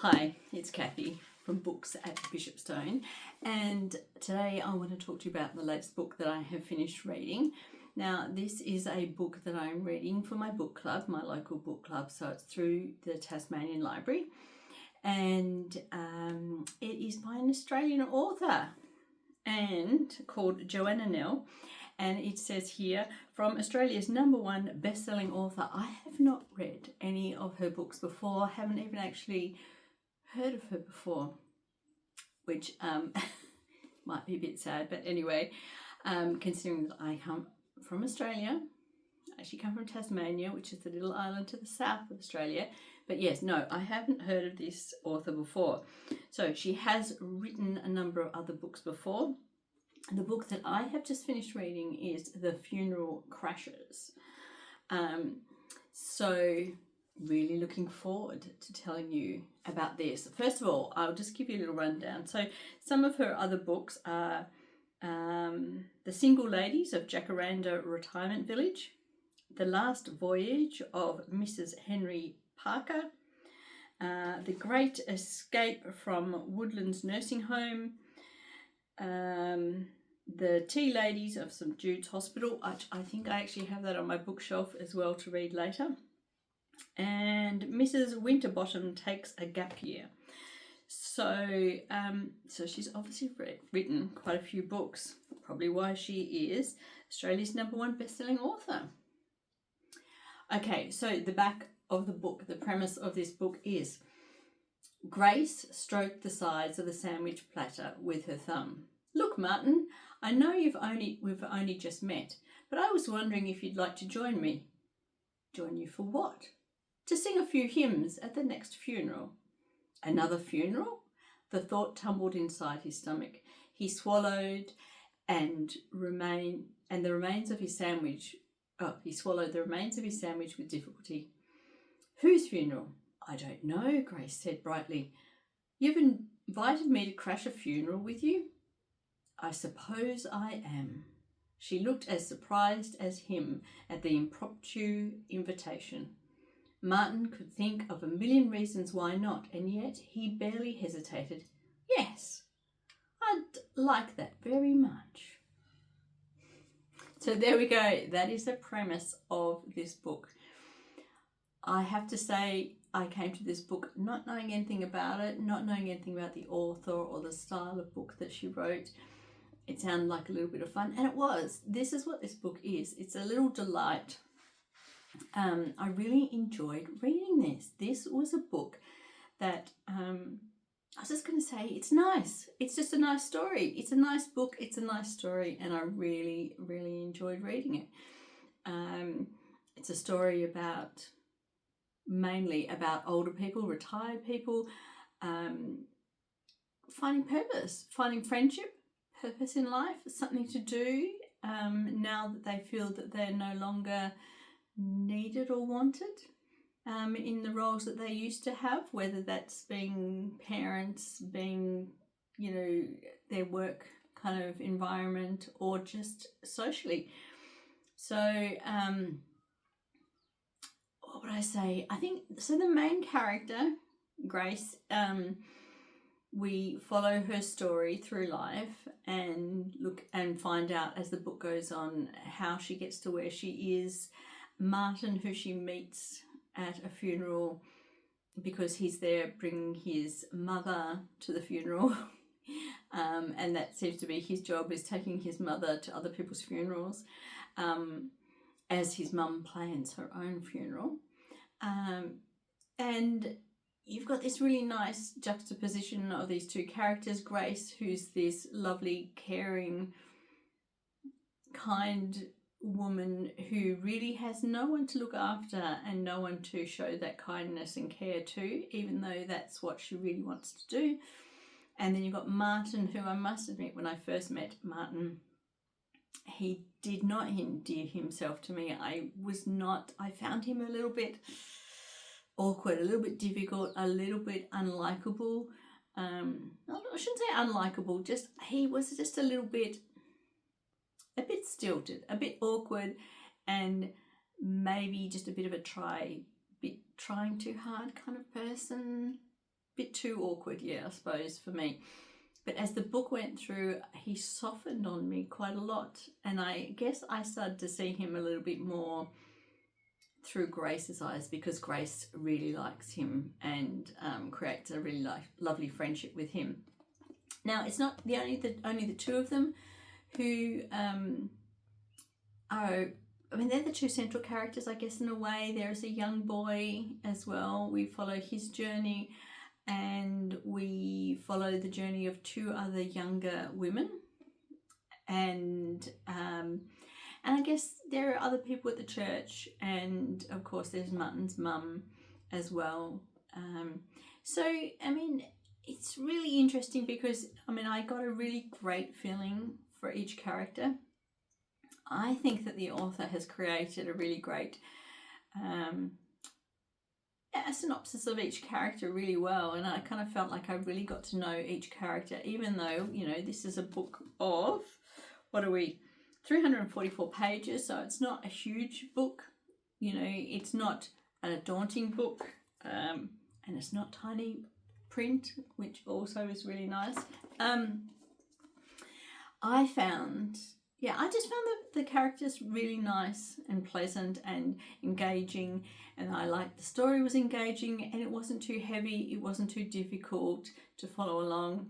Hi, it's Kathy from Books at Bishopstone, and today I want to talk to you about the latest book that I have finished reading. Now, this is a book that I'm reading for my book club, my local book club, so it's through the Tasmanian Library, and it is by an Australian author and called Joanna Nell. And it says here, from Australia's #1 best-selling author. I have not read any of her books before, haven't even actually heard of her before, which might be a bit sad, but anyway, considering that I come from Australia, I actually come from Tasmania, which is the little island to the south of Australia. But yes, no, I haven't heard of this author before. So she has written a number of other books before. The book that I have just finished reading is The Funeral Crashes. So really looking forward to telling you about this. First of all, I'll just give you a little rundown. So some of her other books are The Single Ladies of Jacaranda Retirement Village, The Last Voyage of Mrs. Henry Parker, The Great Escape from Woodlands Nursing Home, The Tea Ladies of St Jude's Hospital. I think I actually have that on my bookshelf as well to read later. And Mrs. Winterbottom Takes a Gap Year. So she's obviously written quite a few books, probably why she is Australia's #1 best-selling author. Okay, so the back of the book, the premise of this book is: Grace stroked the sides of the sandwich platter with her thumb. Look, Martin, I know we've only just met, but I was wondering if you'd like to join me. Join you for what? To sing a few hymns at the next funeral. Another funeral? The thought tumbled inside his stomach. He swallowed and the remains of his sandwich. He swallowed the remains of his sandwich with difficulty. Whose funeral? I don't know, Grace said brightly. You've invited me to crash a funeral with you? I suppose I am. She looked as surprised as him at the impromptu invitation. Martin could think of a million reasons why not, and yet he barely hesitated. Yes, I'd like that very much. So there we go. That is the premise of this book. I have to say, I came to this book not knowing anything about it, not knowing anything about the author or the style of book that she wrote. It sounded like a little bit of fun, and it was. This is what this book is. It's a little delight. I really enjoyed reading this. This was a book that I was just going to say, it's nice. It's just a nice story. It's a nice book. It's a nice story, and I really, really enjoyed reading it. It's a story mainly about older people, retired people, finding purpose, finding friendship, purpose in life, something to do now that they feel that they're no longer needed or wanted in the roles that they used to have, whether that's being parents, being, their work kind of environment, or just socially. So what would I say? I think, so the main character, Grace, we follow her story through life and look and find out as the book goes on how she gets to where she is. Martin, who she meets at a funeral because he's there bringing his mother to the funeral, and that seems to be his job, is taking his mother to other people's funerals, as his mum plans her own funeral. And you've got this really nice juxtaposition of these two characters. Grace, who's this lovely, caring, kind woman who really has no one to look after and no one to show that kindness and care to, even though that's what she really wants to do. And then you've got Martin, who I must admit, when I first met Martin, he did not endear himself to me. I found him a little bit awkward, a little bit difficult, a little bit unlikable. I shouldn't say unlikable, he was just a little bit stilted, a bit awkward, and maybe just a bit of a trying too hard kind of person. bit too awkward, yeah, I suppose, for me. But as the book went through, he softened on me quite a lot. And I guess I started to see him a little bit more through Grace's eyes, because Grace really likes him and creates a really lovely friendship with him. Now, it's not only the two of them who are, I mean, they're the two central characters, I guess, in a way. There's a young boy as well. We follow his journey, and we follow the journey of two other younger women. And I guess there are other people at the church, and of course there's Martin's mum as well. So, I mean, it's really interesting because, I mean, I got a really great feeling for each character. I think that the author has created a really great a synopsis of each character really well, and I kind of felt like I really got to know each character, even though, you know, this is a book of, 344 pages, so it's not a huge book, you know, it's not a daunting book, and it's not tiny print, which also is really nice. I just found the characters really nice and pleasant and engaging, and I liked the story was engaging, and it wasn't too heavy, it wasn't too difficult to follow along.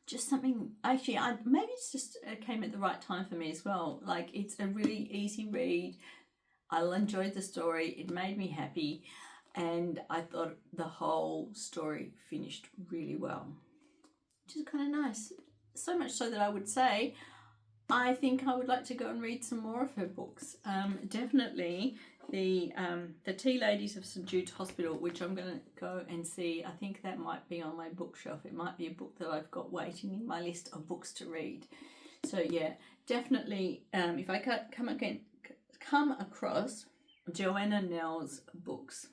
Just something, actually, maybe it's just it came at the right time for me as well. Like, it's a really easy read. I enjoyed the story, it made me happy, and I thought the whole story finished really well, which is kind of nice. So much so that I would say I think I would like to go and read some more of her books. Definitely the Tea Ladies of St Jude's Hospital, which I'm going to go and see. I think that might be on my bookshelf. It might be a book that I've got waiting in my list of books to read. So yeah, definitely if I come across Joanna Nell's books,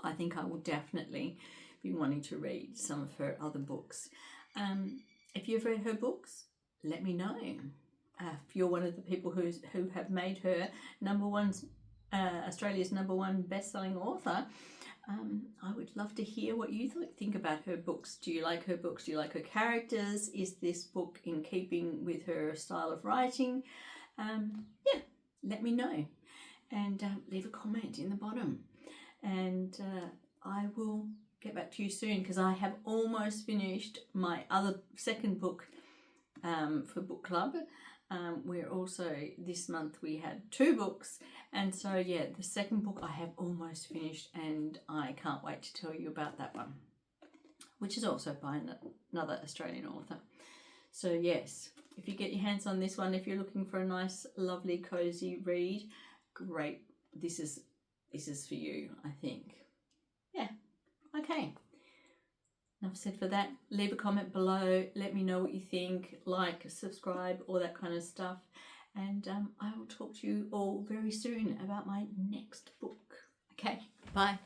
I think I will definitely be wanting to read some of her other books. If you've read her books, let me know. If you're one of the people who have made her Australia's #1 best-selling author, I would love to hear what you think about her books. Do you like her books? Do you like her characters? Is this book in keeping with her style of writing? Yeah, let me know, and leave a comment in the bottom, and I will get back to you soon, because I have almost finished my second book for book club. We're also, this month we had 2 books, and so yeah, the second book I have almost finished, and I can't wait to tell you about that one, which is also by another Australian author. So yes, if you get your hands on this one, if you're looking for a nice, lovely, cozy read, great, this is for you, I think. Yeah, okay. Enough said for that. Leave a comment below. Let me know what you think. Like, subscribe, all that kind of stuff. And I will talk to you all very soon about my next book. Okay, bye.